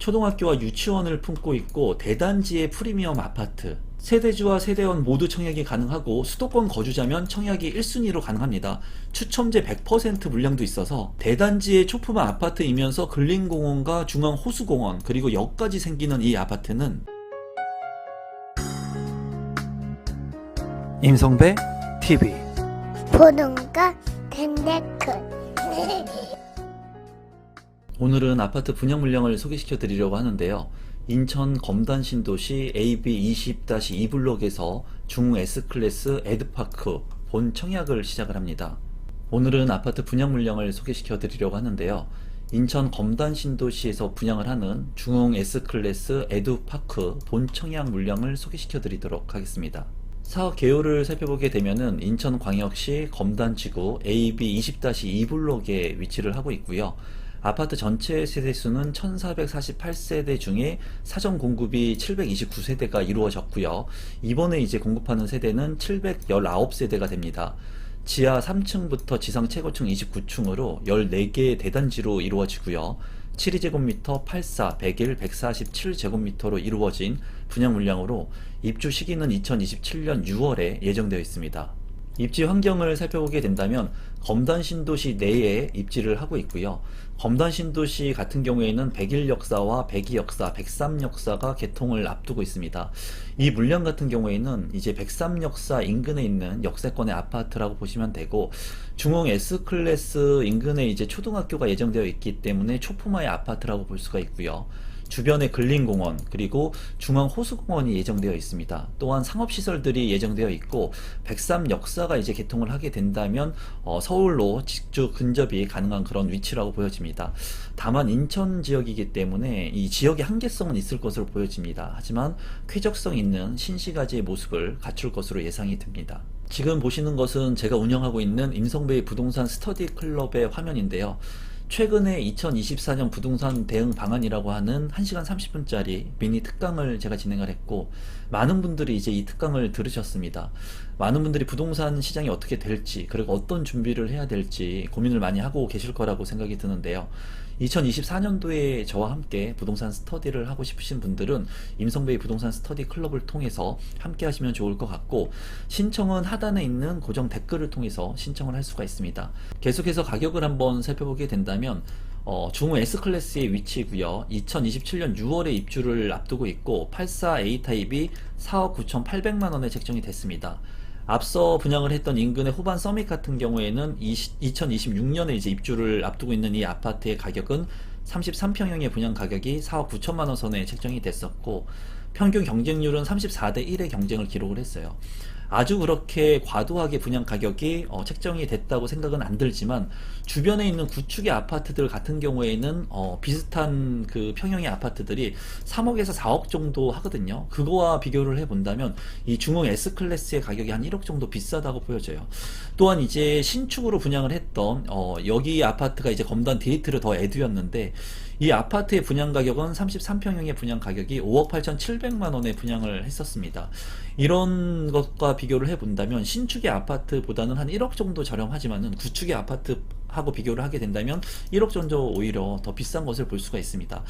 초등학교와 유치원을 품고 있고 대단지의 프리미엄 아파트, 세대주와 세대원 모두 청약이 가능하고 수도권 거주자면 청약이 1순위로 가능합니다. 추첨제 100% 물량도 있어서 대단지의 초품화 아파트이면서 근린공원과 중앙호수공원 그리고 역까지 생기는 이 아파트는 임성배 TV 보동과 덴데크 오늘은 아파트 분양 물량을 소개시켜 드리려고 하는데요. 인천 검단 신도시 AB20-2블록에서 중 S클래스 에드파크 본 청약을 시작을 합니다. 오늘은 아파트 분양 물량을 소개시켜 드리려고 하는데요. 인천 검단 신도시에서 분양을 하는 중 S클래스 에드파크 본 청약 물량을 소개시켜 드리도록 하겠습니다. 사업 개요를 살펴보게 되면은 인천광역시 검단지구 AB20-2블록에 위치를 하고 있고요. 아파트 전체 세대수는 1448세대 중에 사전 공급이 729세대가 이루어졌고요. 이번에 이제 공급하는 세대는 719세대가 됩니다. 지하 3층부터 지상 최고층 29층으로 14개의 대단지로 이루어지고요. 72제곱미터 84, 101, 147제곱미터로 이루어진 분양 물량으로 입주 시기는 2027년 6월에 예정되어 있습니다. 입지 환경을 살펴보게 된다면 검단 신도시 내에 입지를 하고 있고요. 검단 신도시 같은 경우에는 101 역사와 102 역사, 103 역사가 개통을 앞두고 있습니다. 이 물량 같은 경우에는 이제 103 역사 인근에 있는 역세권의 아파트라고 보시면 되고, 중흥 S클래스 인근에 이제 초등학교가 예정되어 있기 때문에 초품화의 아파트라고 볼 수가 있고요. 주변에 근린공원 그리고 중앙호수공원이 예정되어 있습니다. 또한 상업시설들이 예정되어 있고 103 역사가 이제 개통을 하게 된다면 서울로 직주 근접이 가능한 그런 위치라고 보여집니다. 다만 인천 지역이기 때문에 이 지역의 한계성은 있을 것으로 보여집니다. 하지만 쾌적성 있는 신시가지의 모습을 갖출 것으로 예상이 됩니다. 지금 보시는 것은 제가 운영하고 있는 임성배 부동산 스터디 클럽의 화면인데요. 최근에 2024년 부동산 대응 방안이라고 하는 1시간 30분짜리 미니 특강을 제가 진행을 했고, 많은 분들이 이제 이 특강을 들으셨습니다. 많은 분들이 부동산 시장이 어떻게 될지, 그리고 어떤 준비를 해야 될지 고민을 많이 하고 계실 거라고 생각이 드는데요. 2024년도에 저와 함께 부동산 스터디를 하고 싶으신 분들은 임성배의 부동산 스터디 클럽을 통해서 함께 하시면 좋을 것 같고, 신청은 하단에 있는 고정 댓글을 통해서 신청을 할 수가 있습니다. 계속해서 가격을 한번 살펴보게 된다면 중흥 S클래스의 위치이고요. 2027년 6월에 입주를 앞두고 있고 84A 타입이 4억 9,800만원에 책정이 됐습니다. 앞서 분양을 했던 인근의 호반 서밋 같은 경우에는 2026년에 이제 입주를 앞두고 있는 이 아파트의 가격은 33평형의 분양 가격이 4억 9천만원 선에 책정이 됐었고, 평균 경쟁률은 34대 1의 경쟁을 기록을 했어요. 아주 그렇게 과도하게 분양 가격이 책정이 됐다고 생각은 안 들지만, 주변에 있는 구축의 아파트들 같은 경우에는 비슷한 그 평형의 아파트들이 3억에서 4억 정도 하거든요. 그거와 비교를 해본다면 이 중흥 S클래스의 가격이 한 1억 정도 비싸다고 보여져요. 또한 이제 신축으로 분양을 했던 여기 아파트가 이제 검단 데이트를 더 에듀였는데, 이 아파트의 분양 가격은 33평형의 분양 가격이 5억 8,700만원에 분양을 했었습니다. 이런 것과 비교를 해본다면 신축의 아파트보다는 한 1억 정도 저렴하지만은 구축의 아파트하고 비교를 하게 된다면 1억 정도 오히려 더 비싼 것을 볼 수가 있습니다.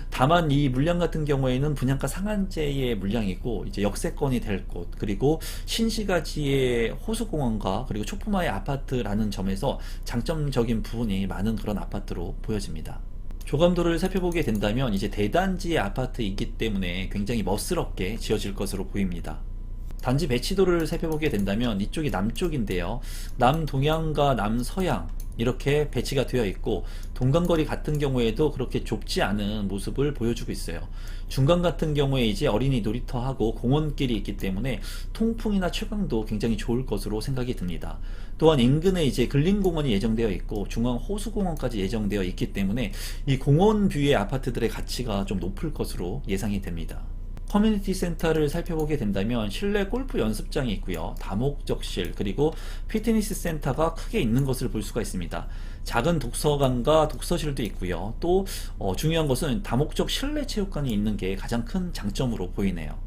다만 이 물량 같은 경우에는 분양가 상한제의 물량이고, 이제 역세권이 될 곳, 그리고 신시가지의 호수공원과 그리고 초품화의 아파트라는 점에서 장점적인 부분이 많은 그런 아파트로 보여집니다. 조감도를 살펴보게 된다면 이제 대단지의 아파트이기 때문에 굉장히 멋스럽게 지어질 것으로 보입니다. 단지 배치도를 살펴보게 된다면 이쪽이 남쪽인데요. 남동향과 남서향 이렇게 배치가 되어 있고, 동간거리 같은 경우에도 그렇게 좁지 않은 모습을 보여주고 있어요. 중간 같은 경우에 이제 어린이 놀이터하고 공원길이 있기 때문에 통풍이나 채광도 굉장히 좋을 것으로 생각이 듭니다. 또한 인근에 이제 근린공원이 예정되어 있고 중앙 호수공원까지 예정되어 있기 때문에 이 공원 뷰의 아파트들의 가치가 좀 높을 것으로 예상이 됩니다. 커뮤니티 센터를 살펴보게 된다면 실내 골프 연습장이 있고요. 다목적실 그리고 피트니스 센터가 크게 있는 것을 볼 수가 있습니다. 작은 독서관과 독서실도 있고요. 또 중요한 것은 다목적 실내 체육관이 있는 게 가장 큰 장점으로 보이네요.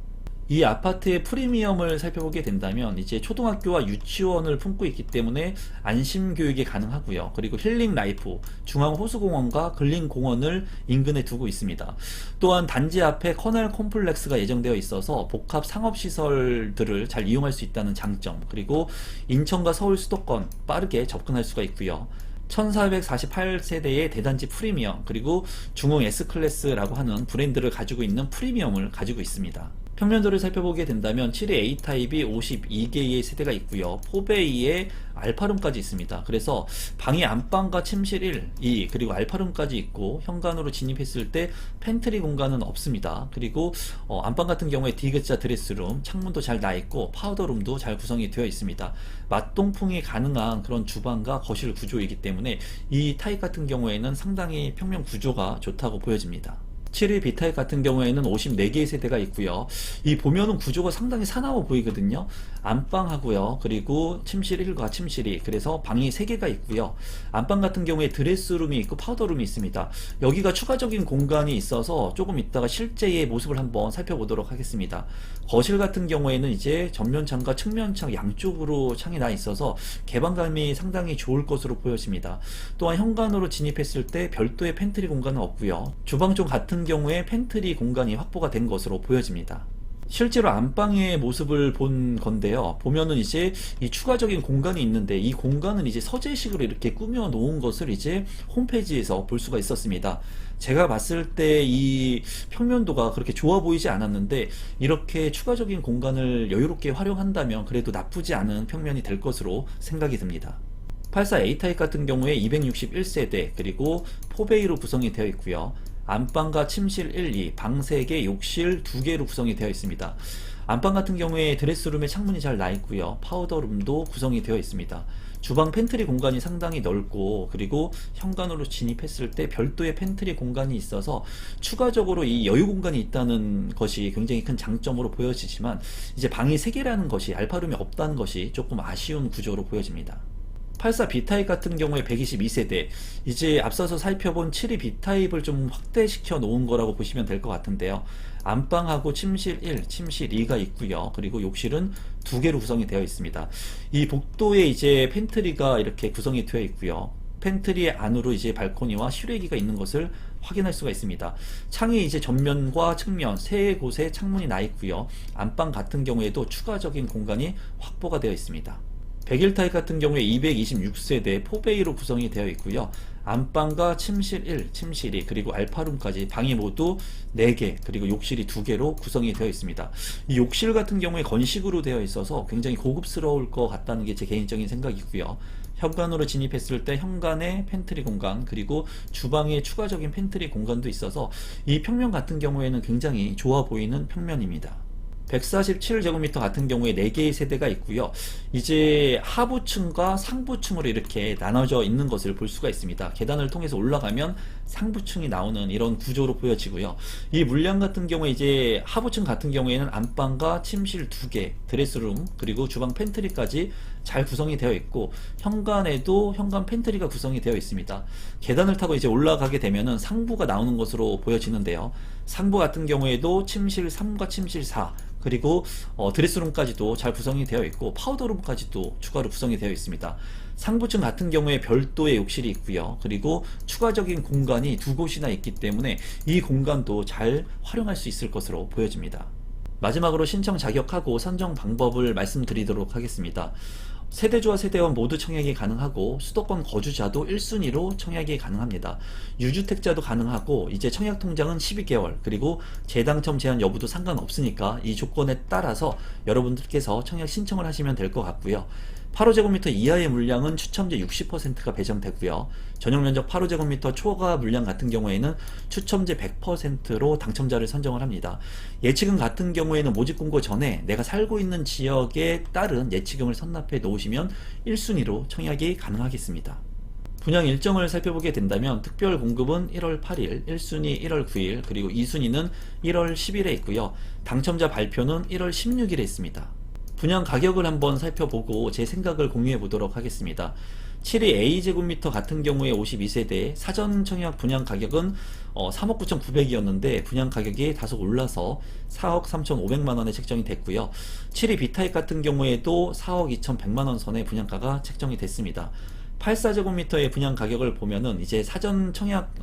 이 아파트의 프리미엄을 살펴보게 된다면 이제 초등학교와 유치원을 품고 있기 때문에 안심 교육이 가능하고요. 그리고 힐링 라이프, 중앙 호수공원과 근린공원을 인근에 두고 있습니다. 또한 단지 앞에 커널 콤플렉스가 예정되어 있어서 복합 상업시설들을 잘 이용할 수 있다는 장점, 그리고 인천과 서울 수도권 빠르게 접근할 수가 있고요. 1448세대의 대단지 프리미엄, 그리고 중흥 S클래스라고 하는 브랜드를 가지고 있는 프리미엄을 가지고 있습니다. 평면도를 살펴보게 된다면 7의 A타입이 52개의 세대가 있고요. 4베이에 알파룸까지 있습니다. 그래서 방이 안방과 침실 1, 2, 그리고 알파룸까지 있고 현관으로 진입했을 때 팬트리 공간은 없습니다. 그리고 안방 같은 경우에 디귿자 드레스룸, 창문도 잘 나있고 파우더룸도 잘 구성이 되어 있습니다. 맞동풍이 가능한 그런 주방과 거실 구조이기 때문에 이 타입 같은 경우에는 상당히 평면 구조가 좋다고 보여집니다. 7위 B타입 같은 경우에는 54개의 세대가 있고요. 이 보면은 구조가 상당히 사나워 보이거든요. 안방하고요. 그리고 침실 1과 침실 2. 그래서 방이 3개가 있고요. 안방 같은 경우에 드레스룸이 있고 파우더룸이 있습니다. 여기가 추가적인 공간이 있어서 조금 이따가 실제의 모습을 한번 살펴보도록 하겠습니다. 거실 같은 경우에는 이제 전면창과 측면창 양쪽으로 창이 나 있어서 개방감이 상당히 좋을 것으로 보여집니다. 또한 현관으로 진입했을 때 별도의 팬트리 공간은 없고요. 주방 쪽 같은 경우에 팬트리 공간이 확보가 된 것으로 보여집니다. 실제로 안방의 모습을 본 건데요. 보면은 이제 이 추가적인 공간이 있는데 이 공간은 이제 서재식으로 이렇게 꾸며 놓은 것을 이제 홈페이지에서 볼 수가 있었습니다. 제가 봤을 때 이 평면도가 그렇게 좋아 보이지 않았는데 이렇게 추가적인 공간을 여유롭게 활용한다면 그래도 나쁘지 않은 평면이 될 것으로 생각이 듭니다. 84 A타입 같은 경우에 261세대 그리고 4베이로 구성이 되어 있고요. 안방과 침실 1, 2, 방 3개, 욕실 2개로 구성이 되어 있습니다. 안방 같은 경우에 드레스룸에 창문이 잘 나 있고요. 파우더룸도 구성이 되어 있습니다. 주방 팬트리 공간이 상당히 넓고 그리고 현관으로 진입했을 때 별도의 팬트리 공간이 있어서 추가적으로 이 여유 공간이 있다는 것이 굉장히 큰 장점으로 보여지지만 이제 방이 3개라는 것이 알파룸이 없다는 것이 조금 아쉬운 구조로 보여집니다. 84 B타입 같은 경우에 122세대, 이제 앞서서 살펴본 72 B타입을 좀 확대시켜 놓은 거라고 보시면 될 것 같은데요. 안방하고 침실 1, 침실 2가 있고요. 그리고 욕실은 2개로 구성이 되어 있습니다. 이 복도에 이제 팬트리가 이렇게 구성이 되어 있고요. 팬트리 안으로 이제 발코니와 실외기가 있는 것을 확인할 수가 있습니다. 창이 이제 전면과 측면 세 곳에 창문이 나 있고요. 안방 같은 경우에도 추가적인 공간이 확보가 되어 있습니다. 101타입 같은 경우에 226세대 4베이로 구성이 되어 있고요. 안방과 침실 1, 침실 2, 그리고 알파룸까지 방이 모두 4개, 그리고 욕실이 2개로 구성이 되어 있습니다. 이 욕실 같은 경우에 건식으로 되어 있어서 굉장히 고급스러울 것 같다는 게 제 개인적인 생각이고요. 현관으로 진입했을 때 현관에 팬트리 공간, 그리고 주방에 추가적인 팬트리 공간도 있어서 이 평면 같은 경우에는 굉장히 좋아 보이는 평면입니다. 147제곱미터 같은 경우에 4개의 세대가 있고요. 이제 하부층과 상부층으로 이렇게 나눠져 있는 것을 볼 수가 있습니다. 계단을 통해서 올라가면 상부층이 나오는 이런 구조로 보여지고요. 이 물량 같은 경우에 이제 하부층 같은 경우에는 안방과 침실 2개, 드레스룸, 그리고 주방 팬트리까지 잘 구성이 되어 있고 현관에도 현관 팬트리가 구성이 되어 있습니다. 계단을 타고 이제 올라가게 되면은 상부가 나오는 것으로 보여지는데요. 상부 같은 경우에도 침실 3과 침실 4, 그리고 드레스룸까지도 잘 구성이 되어 있고 파우더룸까지도 추가로 구성이 되어 있습니다. 상부층 같은 경우에 별도의 욕실이 있고요. 그리고 추가적인 공간이 2곳이나 있기 때문에 이 공간도 잘 활용할 수 있을 것으로 보여집니다. 마지막으로 신청 자격하고 선정 방법을 말씀드리도록 하겠습니다. 세대주와 세대원 모두 청약이 가능하고 수도권 거주자도 1순위로 청약이 가능합니다. 유주택자도 가능하고 이제 청약 통장은 12개월, 그리고 재당첨 제한 여부도 상관없으니까 이 조건에 따라서 여러분들께서 청약 신청을 하시면 될 것 같고요. 8호제곱미터 이하의 물량은 추첨제 60%가 배정되고요. 전용 면적 8호제곱미터 초과 물량 같은 경우에는 추첨제 100%로 당첨자를 선정을 합니다. 예치금 같은 경우에는 모집 공고 전에 내가 살고 있는 지역에 따른 예치금을 선납해 놓으시면 1순위로 청약이 가능하겠습니다. 분양 일정을 살펴보게 된다면 특별 공급은 1월 8일, 1순위 1월 9일, 그리고 2순위는 1월 10일에 있고요. 당첨자 발표는 1월 16일에 있습니다. 분양 가격을 한번 살펴보고 제 생각을 공유해 보도록 하겠습니다. 7위 A제곱미터 같은 경우에 52세대 사전 청약 분양 가격은 3억 9,900이었는데 분양 가격이 다소 올라서 4억 3,500만원에 책정이 됐고요. 7위 B타입 같은 경우에도 4억 2,100만원 선의 분양가가 책정이 됐습니다. 84제곱미터의 분양 가격을 보면은 이제 사전 청약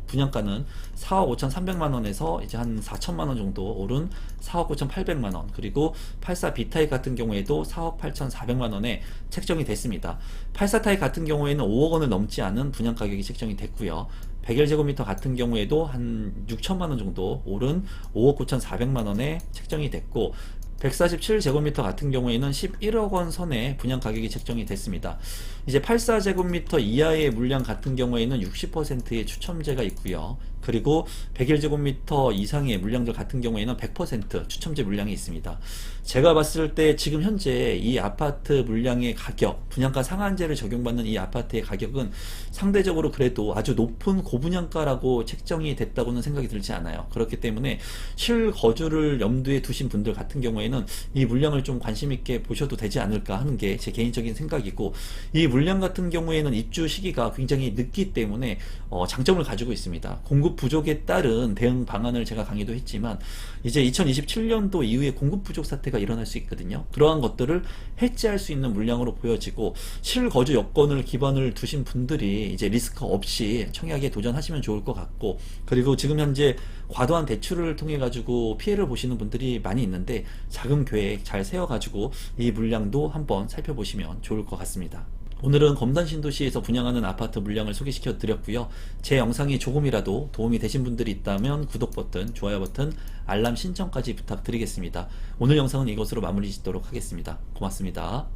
분양가는 4억 5,300만원에서 이제 한 4천만원 정도 오른 4억 9,800만원, 그리고 84 B타입 같은 경우에도 4억 8,400만원에 책정이 됐습니다. 84 타입 같은 경우에는 5억 원을 넘지 않은 분양 가격이 책정이 됐고요. 101제곱미터 같은 경우에도 한 6천만원 정도 오른 5억 9,400만원에 책정이 됐고, 147제곱미터 같은 경우에는 11억 원 선의 분양 가격이 책정이 됐습니다. 이제 84제곱미터 이하의 물량 같은 경우에는 60%의 추첨제가 있고요. 그리고 101제곱미터 이상의 물량들 같은 경우에는 100% 추첨제 물량이 있습니다. 제가 봤을 때 지금 현재 이 아파트 물량의 가격, 분양가 상한제를 적용받는 이 아파트의 가격은 상대적으로 그래도 아주 높은 고분양가라고 책정이 됐다고는 생각이 들지 않아요. 그렇기 때문에 실거주를 염두에 두신 분들 같은 경우에는 이 물량을 좀 관심 있게 보셔도 되지 않을까 하는 게 제 개인적인 생각이고, 이 물량 같은 경우에는 입주 시기가 굉장히 늦기 때문에 장점을 가지고 있습니다. 공급 부족에 따른 대응 방안을 제가 강의도 했지만 이제 2027년도 이후에 공급 부족 사태가 일어날 수 있거든요. 그러한 것들을 해지할 수 있는 물량으로 보여지고, 실거주 여건을 기반을 두신 분들이 이제 리스크 없이 청약에 도전하시면 좋을 것 같고, 그리고 지금 현재 과도한 대출을 통해 가지고 피해를 보시는 분들이 많이 있는데 자금 계획 잘 세워 가지고 이 물량도 한번 살펴보시면 좋을 것 같습니다. 오늘은 검단 신도시에서 분양하는 아파트 물량을 소개시켜 드렸고요. 제 영상이 조금이라도 도움이 되신 분들이 있다면 구독 버튼, 좋아요 버튼, 알람 신청까지 부탁드리겠습니다. 오늘 영상은 이것으로 마무리 짓도록 하겠습니다. 고맙습니다.